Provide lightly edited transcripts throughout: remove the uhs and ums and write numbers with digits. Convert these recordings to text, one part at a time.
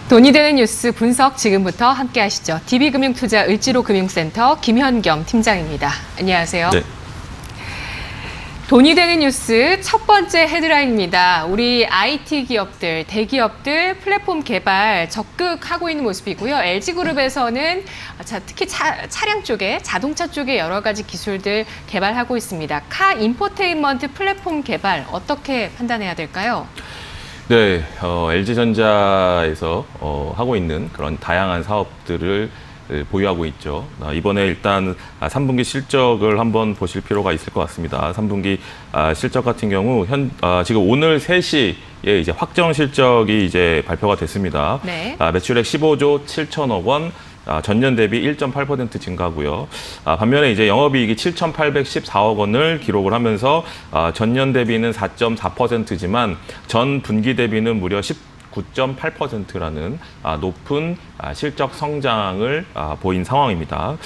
돈이 되는 뉴스 분석 지금부터 함께 하시죠. DB금융투자 을지로금융센터 김현겸 팀장입니다. 안녕하세요. 네. 돈이 되는 뉴스 첫 번째 헤드라인입니다. 우리 IT 기업들, 대기업들 플랫폼 개발 적극하고 있는 모습이고요. LG그룹에서는 특히 차량 쪽에, 자동차 쪽에 여러 가지 기술들 개발하고 있습니다. 카 인포테인먼트 플랫폼 개발 어떻게 판단해야 될까요? 네, LG전자에서 하고 있는 그런 다양한 사업들을 보유하고 있죠. 이번에 일단 3분기 실적을 한번 보실 필요가 있을 것 같습니다. 3분기 실적 같은 경우 지금 오늘 3시에 이제 확정 실적이 이제 발표가 됐습니다. 네. 매출액 15조 7천억 원. 전년 대비 1.8% 증가고요. 반면에 이제 영업이익이 7,814억 원을 기록을 하면서 전년 대비는 4.4%지만 전 분기 대비는 무려 9.8%라는 높은 실적 성장을 보인 상황입니다.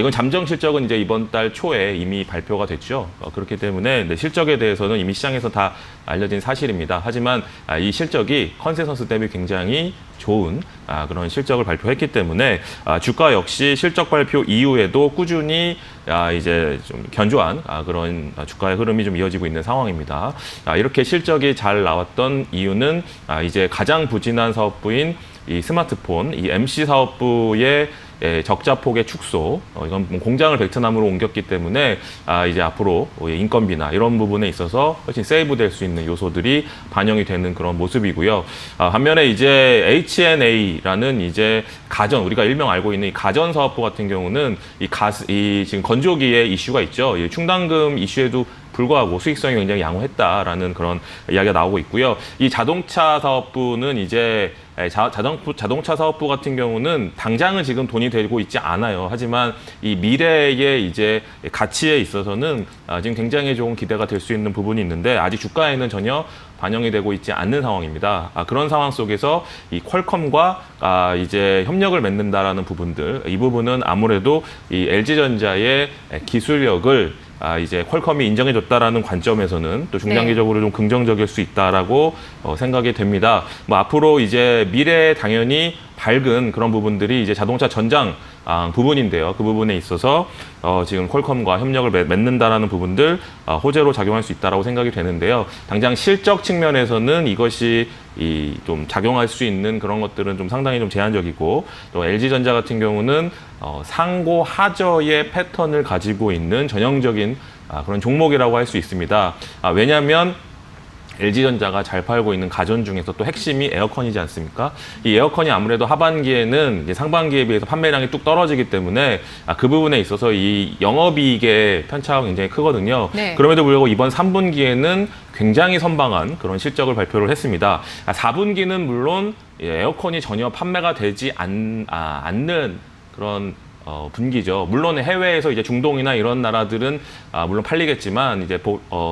이건 잠정 실적은 이제 이번 달 초에 이미 발표가 됐죠. 그렇기 때문에 실적에 대해서는 이미 시장에서 다 알려진 사실입니다. 하지만 이 실적이 컨센서스 대비 굉장히 좋은 그런 실적을 발표했기 때문에 주가 역시 실적 발표 이후에도 꾸준히 이제 좀 견조한 그런 주가의 흐름이 좀 이어지고 있는 상황입니다. 이렇게 실적이 잘 나왔던 이유는 이제 가장 부진한 사업부인 이 스마트폰, 이 MC 사업부의 적자폭의 축소, 이건 공장을 베트남으로 옮겼기 때문에 이제 앞으로 인건비나 이런 부분에 있어서 훨씬 세이브될 수 있는 요소들이 반영이 되는 그런 모습이고요. 반면에 이제 H&A라는 이제 우리가 일명 알고 있는 이 가전 사업부 같은 경우는 이 지금 건조기의 이슈가 있죠. 이 충당금 이슈에도 불구하고 수익성이 굉장히 양호했다라는 그런 이야기가 나오고 있고요. 이 자동차 사업부는 이제 자동차 사업부 같은 경우는 당장은 지금 돈이 되고 있지 않아요. 하지만 이 미래의 이제 가치에 있어서는 지금 굉장히 좋은 기대가 될 수 있는 부분이 있는데 아직 주가에는 전혀 반영이 되고 있지 않는 상황입니다. 그런 상황 속에서 이 퀄컴과 이제 협력을 맺는다라는 부분들, 이 부분은 아무래도 이 LG전자의 기술력을 이제 퀄컴이 인정해줬다라는 관점에서는 또 중장기적으로 좀 긍정적일 수 있다라고 생각이 됩니다. 앞으로 이제 미래에 당연히 밝은 그런 부분들이 이제 자동차 전장 부분인데요. 그 부분에 있어서 지금 퀄컴과 협력을 맺는다라는 부분들 호재로 작용할 수 있다라고 생각이 되는데요. 당장 실적 측면에서는 이것이 좀 작용할 수 있는 그런 것들은 좀 상당히 좀 제한적이고 또 LG전자 같은 경우는 상고 하저의 패턴을 가지고 있는 전형적인 그런 종목이라고 할 수 있습니다. 왜냐하면 LG전자가 잘 팔고 있는 가전 중에서 또 핵심이 에어컨이지 않습니까? 이 에어컨이 아무래도 하반기에는 이제 상반기에 비해서 판매량이 뚝 떨어지기 때문에 그 부분에 있어서 이 영업이익의 편차가 굉장히 크거든요. 네. 그럼에도 불구하고 이번 3분기에는 굉장히 선방한 그런 실적을 발표를 했습니다. 4분기는 물론 에어컨이 전혀 판매가 되지 않는 그런 분기죠. 물론 해외에서 이제 중동이나 이런 나라들은 물론 팔리겠지만 이제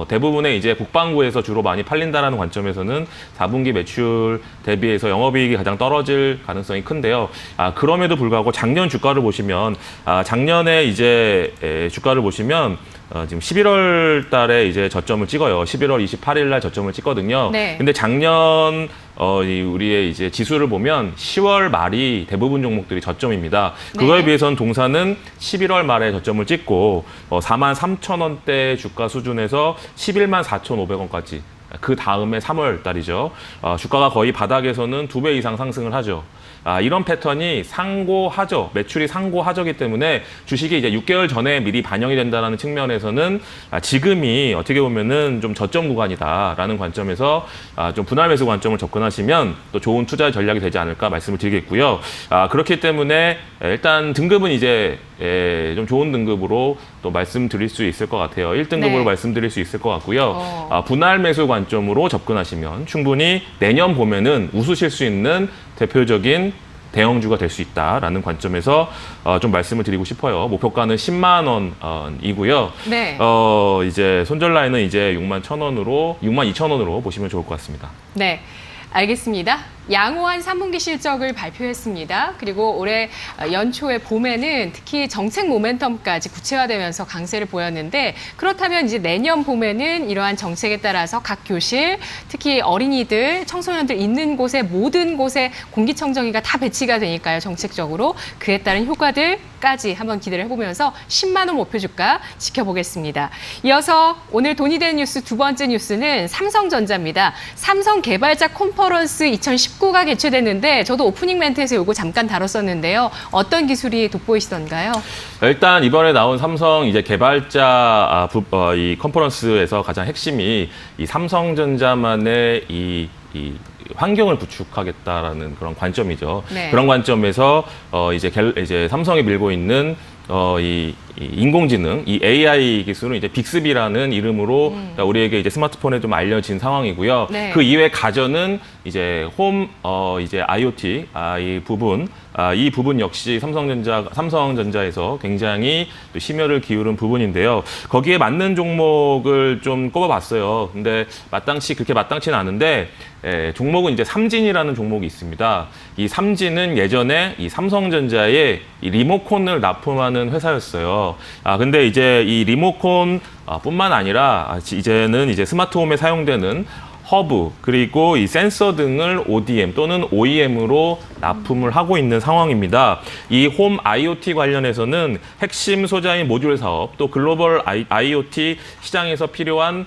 대부분의 이제 북반구에서 주로 많이 팔린다라는 관점에서는 4분기 매출 대비해서 영업이익이 가장 떨어질 가능성이 큰데요. 그럼에도 불구하고 작년 주가를 보시면 작년에 이제 주가를 보시면 지금 11월 달에 이제 저점을 찍어요. 11월 28일 날 저점을 찍거든요. 네. 근데 작년 우리의 이제 지수를 보면 10월 말이 대부분 종목들이 저점입니다. 그거에 네. 비해서는 동사는 11월 말에 저점을 찍고 43,000원대 주가 수준에서 11만 4,500원까지 그 다음에 3월 달이죠. 주가가 거의 바닥에서는 2배 이상 상승을 하죠. 이런 패턴이 상고하저, 매출이 상고하저기 때문에 주식이 이제 6개월 전에 미리 반영이 된다는 측면에서는 지금이 어떻게 보면은 좀 저점 구간이다라는 관점에서 좀 분할 매수 관점을 접근하시면 또 좋은 투자 전략이 되지 않을까 말씀을 드리겠고요. 그렇기 때문에 일단 등급은 이제 좀 좋은 등급으로 또 말씀드릴 수 있을 것 같아요. 1등급으로 네. 말씀드릴 수 있을 것 같고요. 분할 매수 관점으로 접근하시면 충분히 내년 보면은 웃으실 수 있는 대표적인 대형주가 될 수 있다라는 관점에서 좀 말씀을 드리고 싶어요. 목표가는 10만 원이고요. 네. 이제 손절 라인은 이제 6만 2천 원으로 보시면 좋을 것 같습니다. 네. 알겠습니다. 양호한 3분기 실적을 발표했습니다. 그리고 올해 연초에 봄에는 특히 정책 모멘텀까지 구체화되면서 강세를 보였는데 그렇다면 이제 내년 봄에는 이러한 정책에 따라서 각 교실, 특히 어린이들, 청소년들 있는 곳에 모든 곳에 공기청정기가 다 배치가 되니까요. 정책적으로 그에 따른 효과들까지 한번 기대를 해보면서 10만 원 목표 주가 지켜보겠습니다. 이어서 오늘 돈이 되는 뉴스 두 번째 뉴스는 삼성전자입니다. 삼성 개발자 컨퍼런스 2019가 개최됐는데 저도 오프닝 멘트에서 이거 잠깐 다뤘었는데요. 어떤 기술이 돋보이시던가요? 일단 이번에 나온 삼성 이제 개발자 이 컨퍼런스에서 가장 핵심이 이 삼성전자만의 이 환경을 구축하겠다라는 그런 관점이죠. 네. 그런 관점에서 이제 삼성이 밀고 있는 이 인공지능, 이 AI 기술은 이제 빅스비라는 이름으로 우리에게 이제 스마트폰에 좀 알려진 상황이고요. 네. 그 이외 가전은 이제 홈, 이제 IoT, 이 부분 역시 삼성전자에서 굉장히 또 심혈을 기울인 부분인데요. 거기에 맞는 종목을 좀 꼽아봤어요. 근데 그렇게 마땅치는 않은데, 종목은 이제 삼진이라는 종목이 있습니다. 이 삼진은 예전에 이 삼성전자에 이 리모컨을 납품하는 회사였어요. 근데 이제 이 리모컨 뿐만 아니라 이제는 이제 스마트홈에 사용되는 허브 그리고 이 센서 등을 ODM 또는 OEM으로 납품을 하고 있는 상황입니다. 이 홈 IoT 관련해서는 핵심 소자인 모듈 사업 또 글로벌 IoT 시장에서 필요한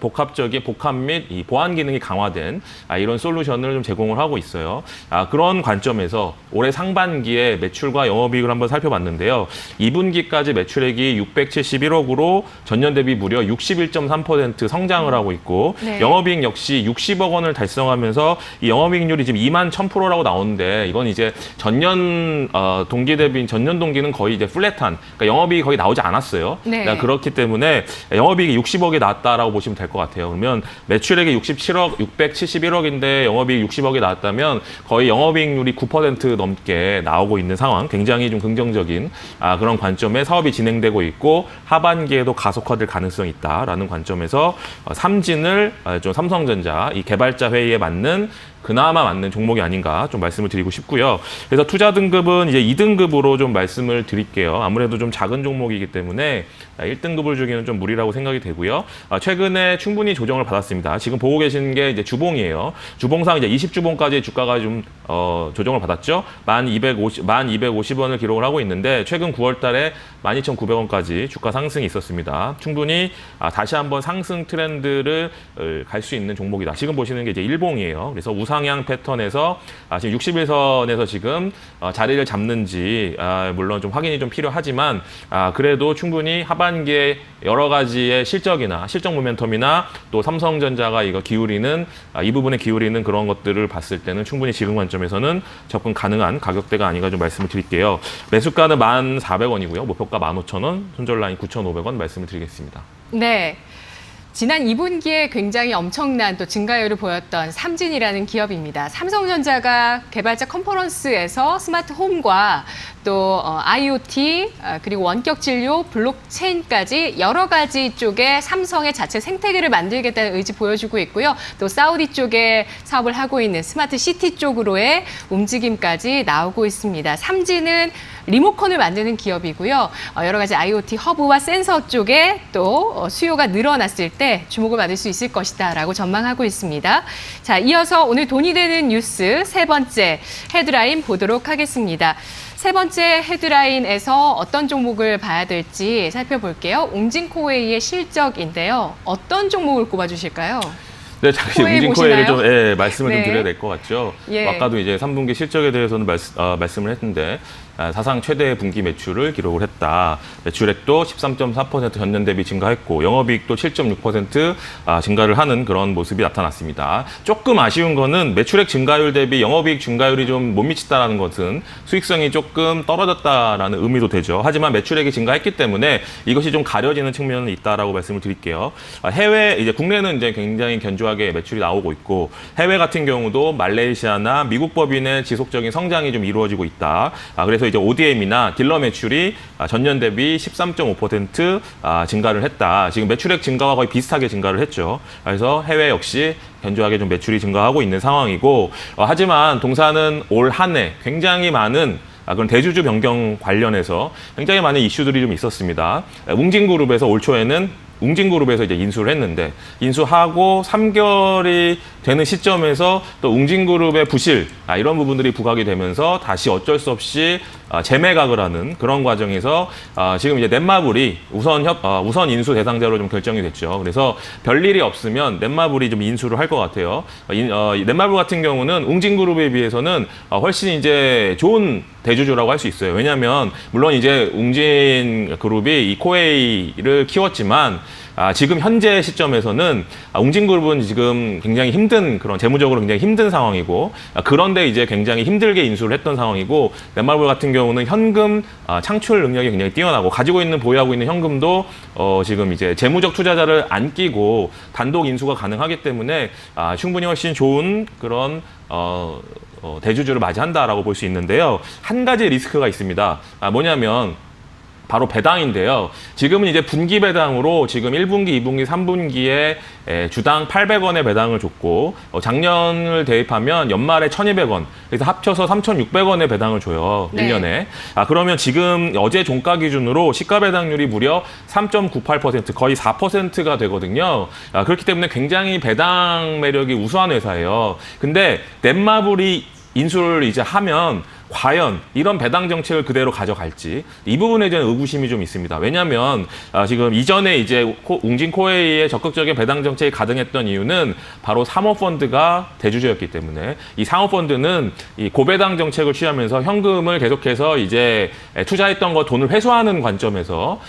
복합적인 복합 및 이 보안 기능이 강화된 이런 솔루션을 좀 제공을 하고 있어요. 그런 관점에서 올해 상반기에 매출과 영업이익을 한번 살펴봤는데요. 2분기까지 매출액이 671억으로 전년 대비 무려 61.3% 성장을 하고 있고 네. 영업이익 역시 60억 원을 달성하면서 이 영업이익률이 지금 2만 1000%라고 나오는데 이건 이제 전년 동기 대비 전년 동기는 거의 이제 플랫한 그러니까 영업이익이 거의 나오지 않았어요. 네. 그러니까 그렇기 때문에 영업이익이 60억이 나왔다라고 보시면 될 것 같아요. 그러면 매출액이 671억인데 영업이익 60억이 나왔다면 거의 영업이익률이 9% 넘게 나오고 있는 상황. 굉장히 좀 긍정적인 그런 관점에 사업이 진행되고 있고 하반기에도 가속화될 가능성이 있다라는 관점에서 삼진을 좀 삼성전자 이 개발자 회의에 그나마 맞는 종목이 아닌가 좀 말씀을 드리고 싶고요. 그래서 투자 등급은 이제 2등급으로 좀 말씀을 드릴게요. 아무래도 좀 작은 종목이기 때문에 1등급을 주기는 좀 무리라고 생각이 되고요. 최근에 충분히 조정을 받았습니다. 지금 보고 계시는 게 이제 주봉이에요. 주봉상 이제 20주봉까지 주가가 좀 조정을 받았죠. 1250원을 기록을 하고 있는데 최근 9월 달에 12,900원까지 주가 상승이 있었습니다. 충분히 다시 한번 상승 트렌드를 갈 수 있는 종목이다. 지금 보시는 게 이제 일봉이에요. 그래서 우상향 패턴에서 지금 61선에서 지금 자리를 잡는지 물론 좀 확인이 좀 필요하지만 그래도 충분히 하반기에 여러 가지의 실적이나 실적 모멘텀이나 또 삼성전자가 이 부분에 기울이는 그런 것들을 봤을 때는 충분히 지금 관점에서는 접근 가능한 가격대가 아닌가 좀 말씀을 드릴게요. 매수가는 1,400원이고요. 목표가 15,000원, 손절 라인 9,500원 말씀을 드리겠습니다. 네. 지난 2분기에 굉장히 엄청난 또 증가율을 보였던 삼진이라는 기업입니다. 삼성전자가 개발자 컨퍼런스에서 스마트홈과 또 IoT 그리고 원격 진료, 블록체인까지 여러 가지 쪽에 삼성의 자체 생태계를 만들겠다는 의지 보여주고 있고요. 또 사우디 쪽에 사업을 하고 있는 스마트 시티 쪽으로의 움직임까지 나오고 있습니다. 삼진은 리모컨을 만드는 기업이고요. 여러 가지 IoT 허브와 센서 쪽에 또 수요가 늘어났을 때 주목을 받을 수 있을 것이다라고 전망하고 있습니다. 자, 이어서 오늘 돈이 되는 뉴스 세 번째 헤드라인 보도록 하겠습니다. 세 번째 헤드라인에서 어떤 종목을 봐야 될지 살펴볼게요. 웅진코웨이의 실적인데요. 어떤 종목을 꼽아주실까요? 네, 잠시 웅진코웨이를 좀 말씀을 네. 좀 드려야 될 것 같죠. 예. 아까도 이제 3분기 실적에 대해서는 말씀을 했는데 사상 최대 분기 매출을 기록을 했다. 매출액도 13.4% 전년 대비 증가했고 영업이익도 7.6% 증가를 하는 그런 모습이 나타났습니다. 조금 아쉬운 거는 매출액 증가율 대비 영업이익 증가율이 좀 못 미쳤다라는 것은 수익성이 조금 떨어졌다라는 의미도 되죠. 하지만 매출액이 증가했기 때문에 이것이 좀 가려지는 측면은 있다라고 말씀을 드릴게요. 국내는 이제 굉장히 견조한 견조하게 매출이 나오고 있고 해외 같은 경우도 말레이시아나 미국 법인의 지속적인 성장이 좀 이루어지고 있다. 그래서 이제 ODM이나 딜러 매출이 전년 대비 13.5% 증가를 했다. 지금 매출액 증가와 거의 비슷하게 증가를 했죠. 그래서 해외 역시 견조하게 좀 매출이 증가하고 있는 상황이고 하지만 동사는 올 한 해 굉장히 많은 그런 대주주 변경 관련해서 굉장히 많은 이슈들이 좀 있었습니다. 웅진그룹에서 올 초에는 웅진그룹에서 이제 인수를 했는데 인수하고 3개월이 되는 시점에서 또 웅진그룹의 부실 이런 부분들이 부각이 되면서 다시 어쩔 수 없이 재매각을 하는 그런 과정에서 지금 이제 넷마블이 우선 인수 대상자로 좀 결정이 됐죠. 그래서 별일이 없으면 넷마블이 좀 인수를 할 것 같아요. 넷마블 같은 경우는 웅진그룹에 비해서는 훨씬 이제 좋은 대주주라고 할 수 있어요. 왜냐하면 물론 이제 웅진그룹이 이 코웨이를 키웠지만 지금 현재 시점에서는 웅진그룹은 지금 굉장히 힘든 그런 재무적으로 굉장히 힘든 상황이고 그런데 이제 굉장히 힘들게 인수를 했던 상황이고 넷마블 같은 경우는 현금 창출 능력이 굉장히 뛰어나고 가지고 있는 보유하고 있는 현금도 지금 이제 재무적 투자자를 안 끼고 단독 인수가 가능하기 때문에 충분히 훨씬 좋은 그런 대주주를 맞이한다라고 볼 수 있는데요. 한 가지 리스크가 있습니다. 뭐냐면 바로 배당인데요. 지금은 이제 분기 배당으로 지금 1분기, 2분기, 3분기에 주당 800원의 배당을 줬고 작년을 대입하면 연말에 1,200원, 그래서 합쳐서 3,600원의 배당을 줘요. 네. 1년에. 그러면 지금 어제 종가 기준으로 시가 배당률이 무려 3.98%, 거의 4%가 되거든요. 그렇기 때문에 굉장히 배당 매력이 우수한 회사예요. 근데 넷마블이 인수를 이제 하면 과연 이런 배당 정책을 그대로 가져갈지 이 부분에 대한 의구심이 좀 있습니다. 왜냐하면 지금 이전에 이제 웅진코웨이의 적극적인 배당 정책이 가능했던 이유는 바로 사모펀드가 대주주였기 때문에 이 사모펀드는 이 고배당 정책을 취하면서 현금을 계속해서 이제 투자했던 거 돈을 회수하는 관점에서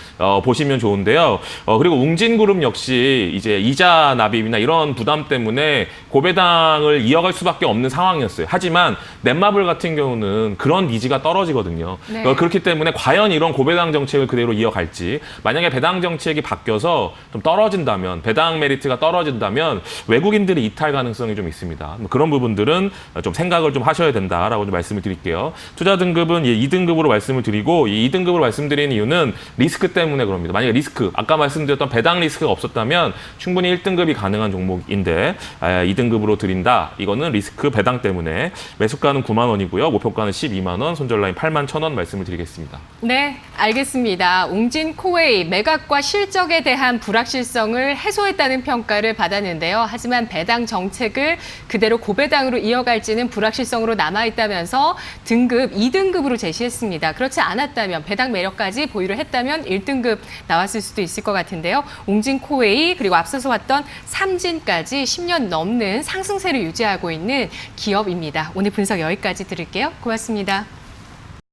보시면 좋은데요. 그리고 웅진그룹 역시 이제 이자 납입이나 이런 부담 때문에 고배당을 이어갈 수밖에 없는 상황이었어요. 하지만 넷마블 같은 경우는 그런 니즈가 떨어지거든요. 네. 그렇기 때문에 과연 이런 고배당 정책을 그대로 이어갈지 만약에 배당 정책이 바뀌어서 좀 떨어진다면 배당 메리트가 떨어진다면 외국인들이 이탈 가능성이 좀 있습니다. 그런 부분들은 좀 생각을 좀 하셔야 된다라고 좀 말씀을 드릴게요. 투자 등급은 2등급으로 말씀을 드리고 이 2등급으로 말씀드리는 이유는 리스크 때문에 그럽니다. 만약에 리스크 아까 말씀드렸던 배당 리스크가 없었다면 충분히 1등급이 가능한 종목인데 2등급으로 드린다. 이거는 리스크 배당 때문에 매수가는 9만 원이고요. 목표가는 12만 원, 손절라인 8만 1,000원 말씀을 드리겠습니다. 네, 알겠습니다. 웅진코웨이 매각과 실적에 대한 불확실성을 해소했다는 평가를 받았는데요. 하지만 배당 정책을 그대로 고배당으로 이어갈지는 불확실성으로 남아있다면서 등급 2등급으로 제시했습니다. 그렇지 않았다면 배당 매력까지 보유를 했다면 1등급 나왔을 수도 있을 것 같은데요. 웅진코웨이 그리고 앞서서 왔던 삼진까지 10년 넘는 상승세를 유지하고 있는 기업입니다. 오늘 분석 여기까지 드릴게요. 고맙습니다.